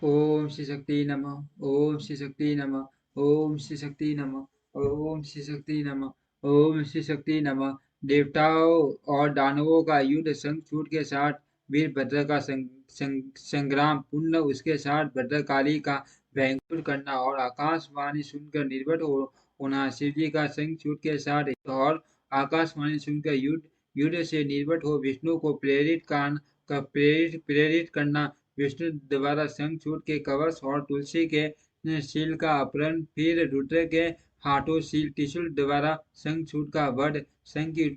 ओम श्री शक्ति नमः। ओम श्री शक्ति नमः। ओम श्री शक्ति नमः। ओम श्री शक्ति नमः। ओम श्री शक्ति नमः। देवताओं और दानवों का युद्ध शंखचूड़ के साथ वीरभद्र का संग्राम पूर्ण, उसके साथ भद्रकाली का भयंकर करना और आकाशवाणी सुनकर निर्भय होना। शिव जी का शंखचूड़ के साथ और आकाशवाणी सुनकर युद्ध युद्ध से निर्भय हो विष्णु को प्रेरित करना। विष्णु द्वारा शंखचूड़ के कवच और तुलसी के शील का अपहरण, फिर रुद्र के हाथों शील त्रिशूल द्वारा शंखचूड़ का वध। शंख की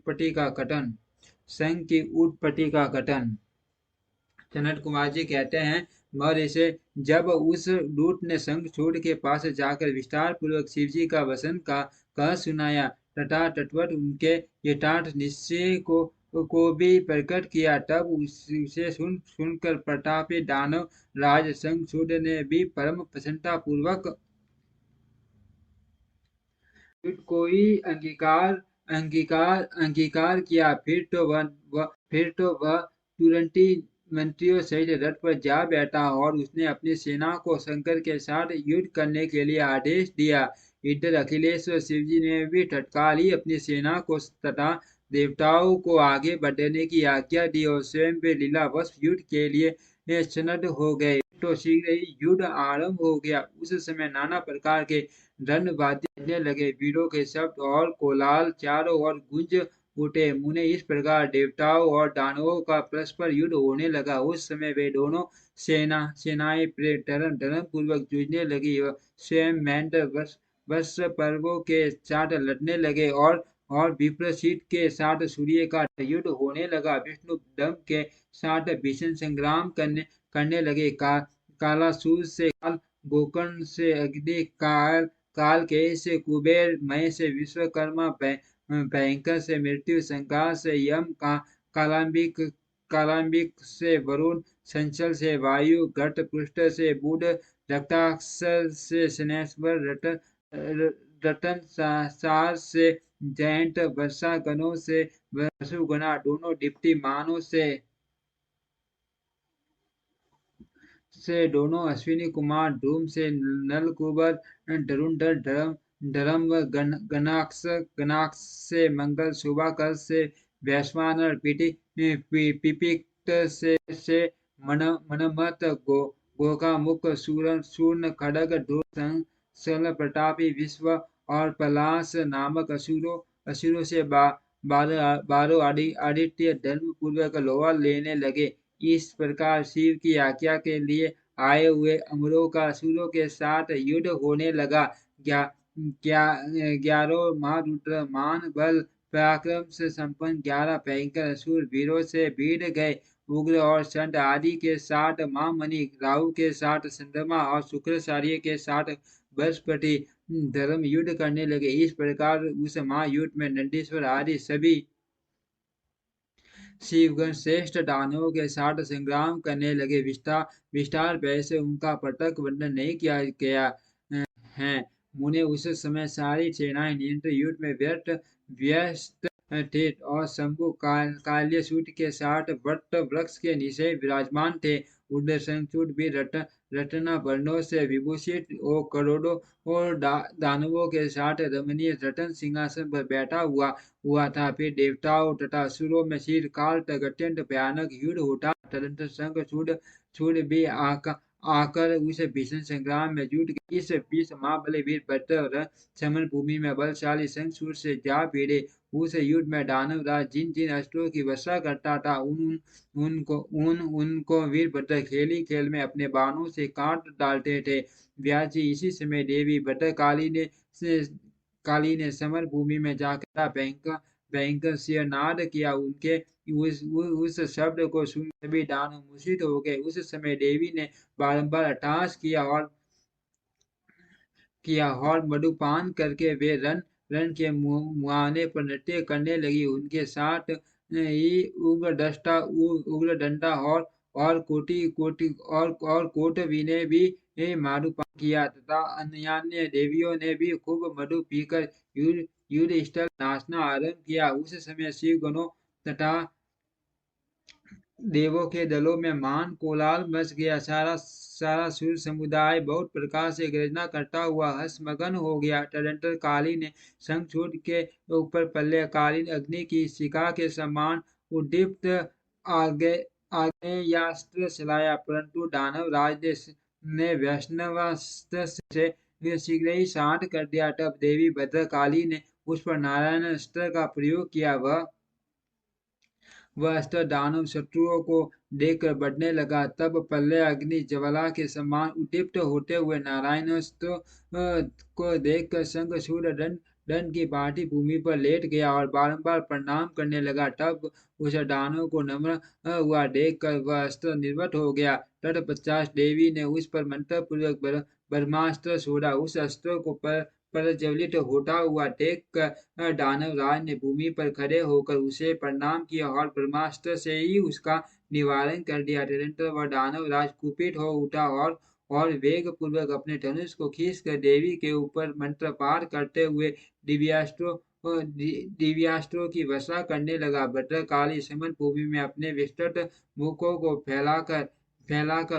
उत्पत्ति का कथन सनत कुमार जी कहते हैं, मौर्य से जब उस दूत ने शंखचूड़ के पास जाकर विस्तार पूर्वक शिवजी का वसन का कह सुनाया तथा तटवट उनके यथार्थ निश्चय को भी प्रकट किया, तब उसे सुनकर प्रतापी दानव राज शंखचूड़ ने भी परम प्रसन्नता पूर्वक कोई अंगीकार किया। फिर तो वह तुरंत ही मंत्रियों सहित रथ पर जा बैठा और उसने अपनी सेना को शंकर के साथ युद्ध करने के लिए आदेश दिया। इधर अखिलेश्वर शिवजी ने भी तत्काल ही अपनी सेना को तथा देवताओं को आगे बढ़ने की आज्ञा दी और स्वयं भी लीलावश युद्ध के लिए सन्नद्ध हो गए। तो शीघ्र ही युद्ध आरंभ हो गया। उस समय नाना प्रकार के रण बाजने लगे, वीरों के शब्द और कोलाहल चारों ओर गूंज उठे। मुने इस प्रकार देवताओं और दानवों का परस्पर युद्ध होने लगा। उस समय वे दोनों सेनाएं धर्म पूर्वक जूझने लगी। स्वयं महेंद्र वत्स पर्वों के साथ लड़ने लगे और विप्रसिद्ध के साथ सूर्य का युद्ध होने लगा। विष्णु दम के साथ भीषण संग्राम करने लगे। कालासुर से काल, गोकर्ण से अग्नि, कालकेय से कुबेर, मय से विश्वकर्मा, भयंकर से मृत्यु, संघार से यम, कालांबिक कालांबिक से वरुण, संचल से वायु, घटपृष्ठ से बुध, रक्ताक्षर से शनेश्वर, रतन सार से जयंत, वर्षा गणों से वसुगणा, दोनों दीप्तिमानों से दोनों अश्विनी कुमार, धूम से नलकूबर, धरुंधर, धर्म गणाक्ष से मंगल, शुभाकर से वैश्वानर, पिपिक्त से मनमत, गोकामुख, सूर्ण खड़ग, धूर, सल प्रतापी, विश्व और पलाश नामक असुरों से बारह आदित्य धर्म पूर्वक लोहा लेने लगे। इस प्रकार शिव की आज्ञा के लिए आए हुए अमरों का असुरों के साथ युद्ध होने लगा। ग्यारह महारुद्र मान बल पराक्रम से संपन्न 11 भयंकर असुर वीरों से भिड़ गए। उग्र और षंड आदि के साथ महामणि, राहु के साथ चंद्रमा और शुक्राचार्य के साथ बृहस्पति धर्म युद्ध करने लगे। इस प्रकार उस महायुद्ध में नंदीश्वर आदि सभी शिवगण श्रेष्ठ दानवों के साथ संग्राम करने लगे। विस्तार भय से उनका पटक वर्णन नहीं किया गया है। मुने उस समय सारी सेनाएं निरंतर युद्ध में व्यस्त थे और शंभु काल्यसूत्र के साथ वट वृक्ष के नीचे विराजमान थे। उधर शंखचूड़ भी रत्न वर्णों से विभूषित और करोड़ों और दानवों के साथ रमणीय रतन सिंहासन पर बैठा हुआ था। फिर देवताओं तथा असुरों में चिरकाल तक अत्यंत भयानक युद्ध होता। तदंतर शंखचूड़ भी आकर उस भीषण संग्राम में जुट गए। इस बीच महाबली वीरभद्र समर भूमि में बलशाली शंखचूड़ से जा भिड़े। उस युद्ध में दानव राज जिन जिन अस्त्रों की वर्षा करता था उनको वीरभद्र खेली खेल में अपने बाणों से काट डालते थे। व्यास जी, इसी समय देवी काली ने समर भूमि में जाकर भयंकर सिंहनाद किया। उनके उस शब्द को सुन सभी दानव मूर्छित हो गए। उस समय देवी ने बारंबार अट्टहास किया और मधुपान करके वे रण के मुहाने पर नृत्य करने लगी। उनके साथ ही उग्र डंडा और कोटवी ने भी मधुपान किया तथा अन्य देवियों ने भी खूब मधु पीकर युद्ध स्थल नाचना आरंभ किया। उस समय शिव गणों तथा देवों के दलों में महान कोलाहल मच गया। सारा सूर्य समुदाय बहुत प्रकार से गर्जना करता हुआ हंसमगन हो गया। टरंटर काली ने शंखचूड़ के ऊपर प्रलयकालीन अग्नि की शिखा के समान उद्दीप्त आगे आग्नेयास्त्र चलाया, परंतु दानव राज ने वैष्णवास्त्र से शीघ्र ही शांत कर दिया। तब देवी भद्रकाली ने उस पर नारायण अस्त्र का प्रयोग किया। वह अस्त्र दानव शत्रुओं को देखकर बढ़ने लगा। तब प्रलय अग्नि ज्वाला के समान उद्दीप्त होते हुए नारायणास्त्र को देखकर शंखचूड़ दंड दंड की भांति भूमि पर लेट गया और बारंबार प्रणाम करने लगा। तब उस दानव को नम्र हुआ देखकर वह अस्त्र निर्वत हो गया। तत्पश्चात देवी ने उस पर मंत्र पूर्वक ब्रह्मास्त्र छोड़ा। उस अस्त्र को प्रज्वलित होता हुआ देख कर दानव राज ने भूमि पर खड़े होकर उसे प्रणाम किया और ब्रह्मास्त्र से ही उसका निवारण कर दिया। तदनंतर वह दानव राज कुपित हो उठा और वेग पूर्वक अपने धनुष को खींचकर देवी के ऊपर मंत्र पाठ करते हुए दिव्यास्त्रों की वर्षा करने लगा। भद्रकाली समन भूमि में अपने विस्तृत मुखों को फैलाकर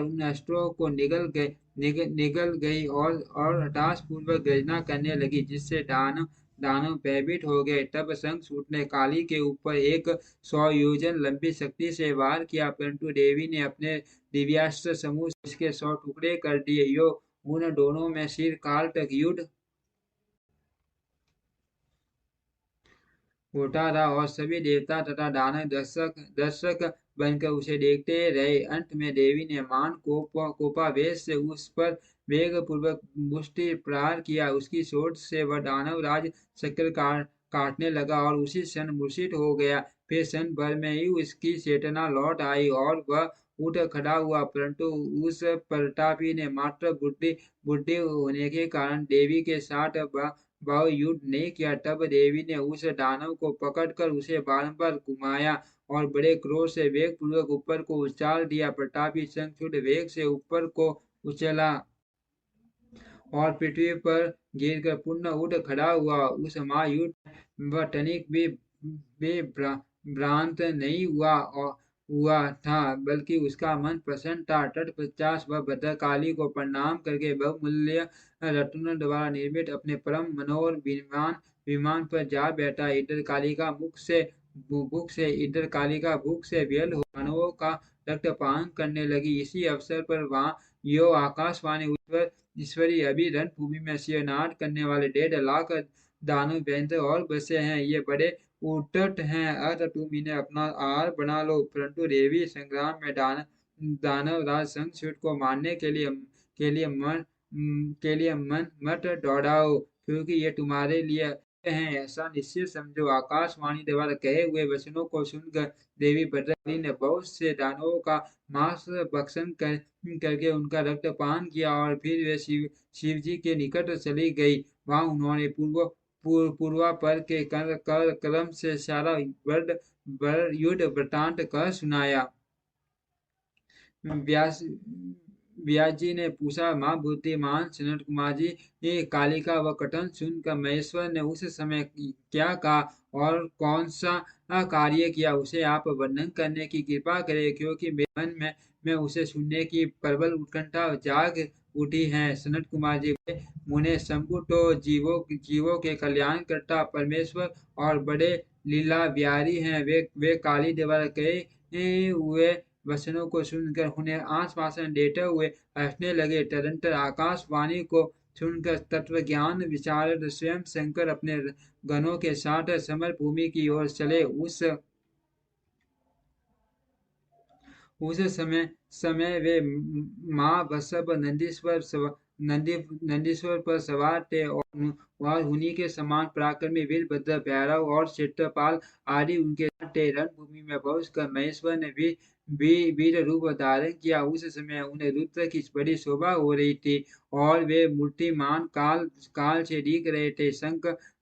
उन अस्त्रों को निगल गई और हताश पूर्वक गर्जना करने लगी, जिससे दानव भयभीत हो गए। तब शंखचूड़ ने काली के ऊपर 100 योजन लंबी शक्ति से वार किया, परंतु देवी ने अपने दिव्यास्त्र समूह से इसके 100 टुकड़े कर दिए। उन दोनों में सिर काल तक युद्ध होता रहा और सभी देवता तथा दानव दर्शक बनकर उसे देखते रहे। अंत में देवी ने मान कोपावेश से उस पर वेग पूर्वक मुष्टि प्रहार किया। उसकी चोट से वह दानव राज शक्ल काटने लगा और उसी क्षण मूर्छित हो गया। फिर क्षण भर में ही उसकी चेतना लौट आई और वह उठ खड़ा हुआ, परंतु उस प्रतापी ने मात्र बुद्धि होने के कारण देवी के साथ भाव युद्ध नहीं किया। तब देवी ने उस दानव को पकड़कर उसे बारंबार घुमाया और बड़े क्रोध से वेग पूर्वक ऊपर को उछाल दिया। प्रतापी शंखचूड़ वेग से ऊपर को उछला और पृथ्वी पर गिरकर पुनः उठ खड़ा हुआ। उस महायुद्ध में वह तनिक भी भ्रांत नहीं हुआ था, बल्कि उसका मन प्रसन्न था। तत्पश्चात वह भद्रकाली को प्रणाम करके बहुमूल्य रत्नों द्वारा निर्मित अपने परम मनोहर विमान पर जा बैठा। इंद्रकालिका भूख से विहल हो मानवों का रक्तपान करने लगी। इसी अवसर पर वहां यो आकाशवाणी ईश्वरी अभी रणभूमि में सिरनाद करने वाले 1.5 लाख दानव व्यंत और बसे हैं। ये बड़े उद्धट हैं, अतः तुम इन्हें अपना आहार बना लो। परंतु देवी संग्राम में दानव राज शंखचूड़ को मारने के लिए मन मत दौड़ाओ, क्योंकि ये तुम्हारे लिए हैं, ऐसा निश्चित समझो। आकाशवाणी द्वारा कहे हुए वचनों को सुनकर देवी भद्रकाली ने बहुत से दानवों का मांस भक्षण करके उनका रक्तपान किया और फिर वे शिव जी के निकट चली गई। वहां उन्होंने पूर्वापर के क्रम से सारा युद्ध वृतांत कह सुनाया। व्यास जी ने पूछा, माँ बुद्धिमान सनत कुमार जी, ये कालिका व कथन सुनकर महेश्वर ने उस समय क्या कहा और कौन सा कार्य किया, उसे आप वर्णन करने की कृपा करें, क्योंकि मेरे मन में उसे सुनने की प्रबल उत्कंठा जाग उठी है। सनत कुमार जी, मुने शंभु तो जीवों के कल्याण करता परमेश्वर और बड़े लीला बिहारी हैं। वे काली द्वारा कहे हुए वचनों को सुनकर उन्हें आश्वासन देते हुए हंसने लगे। तदनंतर आकाशवाणी को सुनकर तत्वज्ञान विशारद स्वयं शंकर अपने गणों के साथ समर भूमि की ओर चले। उस समय वे माँ वत्सव नंदीश्वर पर सवार थे और उन्हीं के समान पराक्रमी वीरभद्र, भैरव और क्षेत्रपाल आदि उनके साथ थे। रणभूमि में पहुंचकर महेश्वर ने वीर रूप धारण किया। उस समय उन्हें रुद्र की बड़ी शोभा हो रही थी और वे मूर्तिमान काल से दिख रहे थे।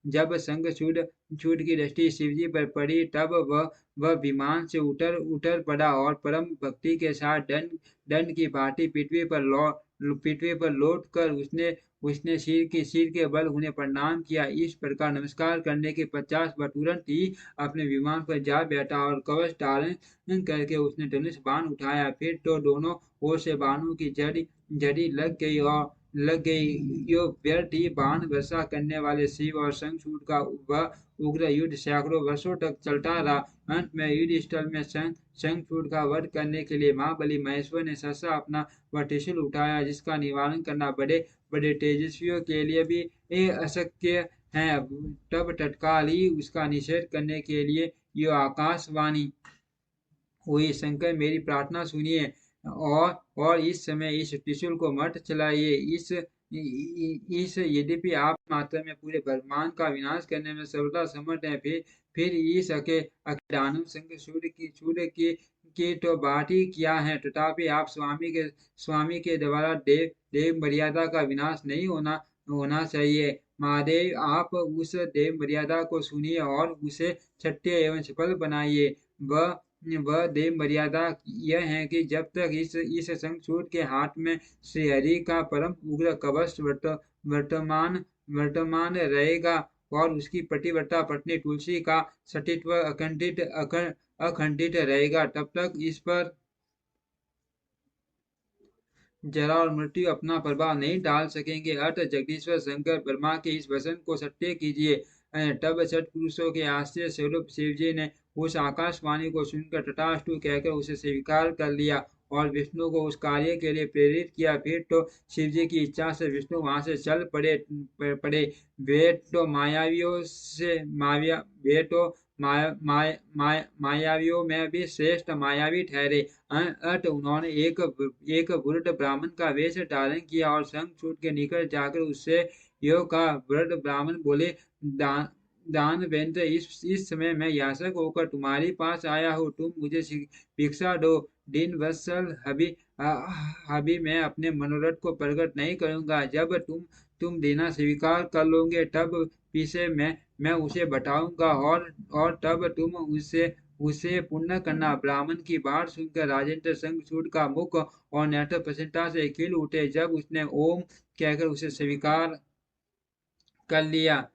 जब शंखचूड़ की दृष्टि शिवजी पर पड़ी, तब वह विमान से उतर पड़ा और परम भक्ति के साथ दंड की भांति पृथ्वी पर पृथ्वी पर लौट कर उसने उसने सिर के बल उन्हें प्रणाम किया। इस प्रकार नमस्कार करने के पश्चात वह तुरंत ही अपने विमान पर जा बैठा और कवच धारण करके उसने धनुष बाण उठाया। फिर तो दोनों ओर से बाणों की झड़ी झड़ी लग गई। यो व्यर्थ ही बाण वर्षा करने वाले शिव और शंखचूड़ का वह उग्र युद्ध सैकड़ों वर्षों तक चलता रहा। अंत में युद्ध स्थल में शंखचूड़ का वध करने के लिए महाबली महेश्वर ने सहसा अपना वह त्रिशूल उठाया, जिसका निवारण करना बड़े बड़े तेजस्वियों के लिए भी अशक्य है। तब तत्काल ही उसका निषेध करने के लिए यो आकाशवाणी हुई, शंकर मेरी प्रार्थना सुनिए और इस समय इस त्रिशूल को मत चलाइए। इस यद्यपि आप मात्रा में पूरे ब्रह्मांड का विनाश करने में सर्वदा समर्थ है, फिर इस अके दानव संग सूर्य की तो बात ही क्या है। तथापि आप स्वामी के द्वारा देव मर्यादा का विनाश नहीं होना चाहिए। महादेव आप उस देव मर्यादा को सुनिए और उसे सत्य एवं सफल बनाइए। वह देव मर्यादा यह है कि जब तक इस शंखचूड़ के हाथ में श्री हरि का परम उग्र कवच वर्तमान रहेगा और उसकी पतिव्रता पत्नी तुलसी का सतीत्व अखंडित रहेगा, तब तक इस पर जरा और मृत्यु अपना प्रभाव नहीं डाल सकेंगे। अतः जगदीश्वर शंकर ब्रह्मा के इस वचन को सत्य कीजिए। तब सत्पुरुषों के आश्चर्य स्वरूप शिवजी ने उस आकाशवाणी को सुनकर तथास्तु कहकर उसे स्वीकार कर लिया और विष्णु को उस कार्य के लिए प्रेरित किया। फिर तो शिवजी की इच्छा से विष्णु वहां से चल पड़े। वे तो मायावियों में भी श्रेष्ठ मायावी ठहरे। अत उन्होंने एक वृद्ध ब्राह्मण का वेश धारण किया और शंखचूड़ के निकट जाकर उससे यो कहा। वृद्ध ब्राह्मण बोले, दानवेंद्र, इस समय मैं याचक होकर तुम्हारे पास आया हूँ, तुम मुझे भिक्षा दो। दिन वत्सल अभी मैं अपने मनोरथ को प्रकट नहीं करूंगा। जब तुम देना स्वीकार कर लोगे तब पीछे मैं उसे बताऊंगा और तब तुम उसे पूर्ण करना। ब्राह्मण की बात सुनकर राजेंद्र शंखचूड़ का मुख और नेत्र प्रसन्नता से खिल उठे। जब उसने ओम कहकर उसे स्वीकार कर लिया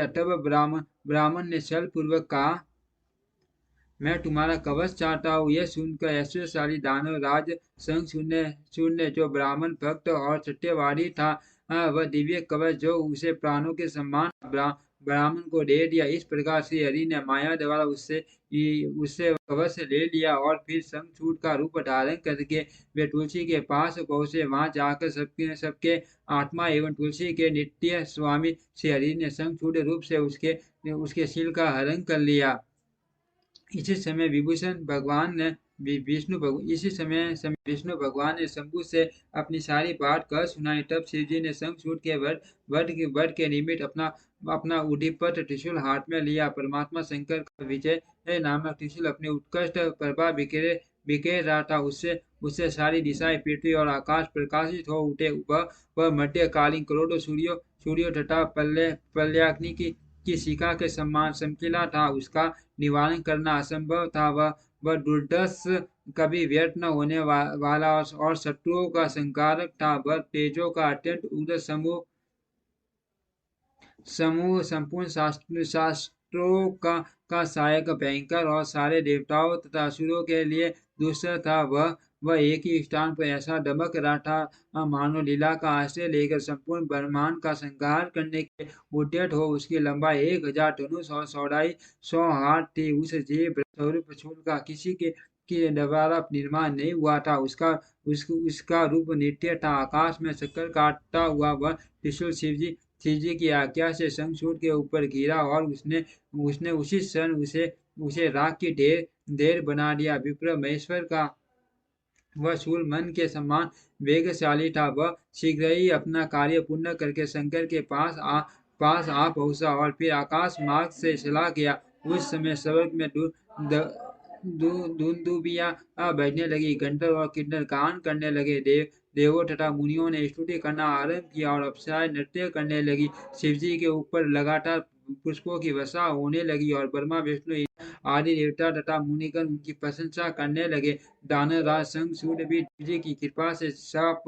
तब ब्राह्मण ने छल पूर्वक कहा, मैं तुम्हारा कवच चाहता हूँ। यह सुनकर ऐश्वर्यशाली दानव राज शंखचूड़ ने जो ब्राह्मण भक्त और सत्यवादी था, वह दिव्य कवच जो उसे प्राणों के सम्मान ब्राह्मण को दे दिया। इस प्रकार श्री हरि ने माया द्वारा उससे कवच ले लिया और फिर शंखचूड़ का रूप धारण करके वे तुलसी के पास पहुंचे। वहां जाकर सबके आत्मा एवं तुलसी के नित्य स्वामी श्री हरि ने शंखचूड़ रूप से उसके शील का हरण कर लिया। इसी समय विभूषण भगवान ने विष्णु भगवान ने शंभु से अपनी सारी बात कह सुनाई। तब शिवजी ने शंखचूड़ के वध के निमित्त अपना उद्दीपक त्रिशूल हाथ में लिया। परमात्मा शंकर का विजय नामक त्रिशूल अपने उत्कृष्ट प्रभा बिखेर रहा था। उससे सारी दिशाएं, पृथ्वी और आकाश प्रकाशित हो उठे। वह मध्यकालीन करोड़ों सूर्यों तथा प्रलयाग्नि की शिखा के समान चमकीला था। उसका निवारण करना असंभव था। वह दुर्धर्ष, कभी व्यर्थ न होने वाला और शत्रुओं का संहारक था। वह तेजों का अत्यंत उग्र समूह संपूर्ण शास्त्रों का सहायक, भयंकर और सारे देवताओं तथा असुरों के लिए दुष्ट था। वह एक ही स्थान पर ऐसा दमक रहा था मानो लीला का आश्रय लेकर संपूर्ण ब्रह्मांड का संहार करने के उद्यत हो। उसकी लंबाई 1000 धनुष और चौड़ाई 100 हाथ थी। उस जीव स्वरूप शूल का किसी के द्वारा निर्माण नहीं हुआ था। उसका रूप नित्य था। आकाश में चक्कर काटता हुआ वह त्रिशूल शिवजी की आज्ञा से शंखचूड़ के ऊपर गिरा और उसने उसी क्षण उसे राख की ढेर बना दिया। विप्र महेश्वर का वह शूल मन के समान वेगशाली था। वह शीघ्र ही अपना कार्य पूर्ण करके शंकर के पास आ पहुंचा और फिर आकाश मार्ग से चला गया। उस समय स्वर्ग में दुंदुभियां बजने लगी, गंधर्व और किन्नर गान करने लगे। देवों तथा मुनियों ने स्तुति करना आरंभ किया और अप्सराएं नृत्य करने लगी। शिवजी के ऊपर लगातार पुष्पों की वर्षा होने लगी और ब्रह्मा विष्णु आदि देवता तथा मुनिगण उनकी प्रशंसा करने लगे। दानवराज शंखचूड़ भी जी की कृपा से शाप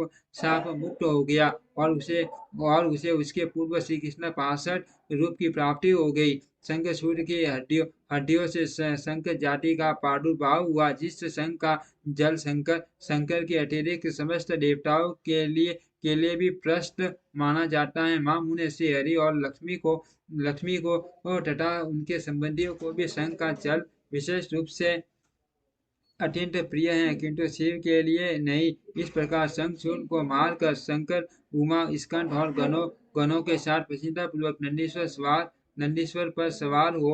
मुक्त हो गया और उसे उसके पूर्व श्री कृष्ण 65 रूप की प्राप्ति हो गई। शंखचूड़ की हड्डियों से शंख जाति का प्रादुर्भाव हुआ, जिस शंख का जल शंकर के अतिरिक्त समस्त देवताओं के लिए भी प्रशस्त माना जाता है। महामुनि श्री हरि और लक्ष्मी को तथा उनके संबंधियों को भी शंख का जल विशेष रूप से अत्यंत प्रिय है, किंतु शिव के लिए नहीं। इस प्रकार शंखचूड़ को मारकर शंकर उमा स्कंद और गणों के साथ प्रसन्नता पूर्वक नंदीश्वर पर सवार हो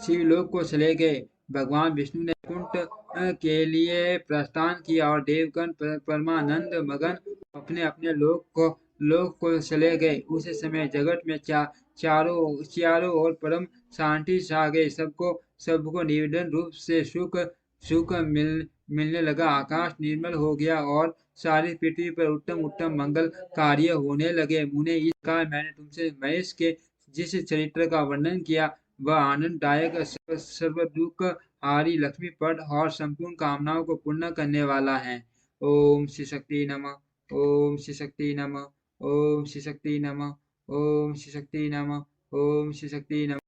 शिवलोक को चले गए। भगवान विष्णु ने कुंठ के लिए प्रस्थान किया और देवगण परमानंद मगन अपने अपने लोक को चले गए। उस समय जगत में चारों ओर परम शांति छा गई। सबको निर्विघ्न रूप से सुख मिलने लगा। आकाश निर्मल हो गया और सारी पृथ्वी पर उत्तम उत्तम मंगल कार्य होने लगे। मुने, इस प्रकार मैंने तुमसे महेश के जिस चरित्र का वर्णन किया वह आनंददायक, सर्व दुख हारी, लक्ष्मीपद और संपूर्ण कामनाओं को पूर्ण करने वाला है। ओम श्री शक्ति नमः। ओम श्री शक्ति नमः। ओम श्री शक्ति नमः। ओम श्री शक्ति नमः। ओम श्री शक्ति नमः।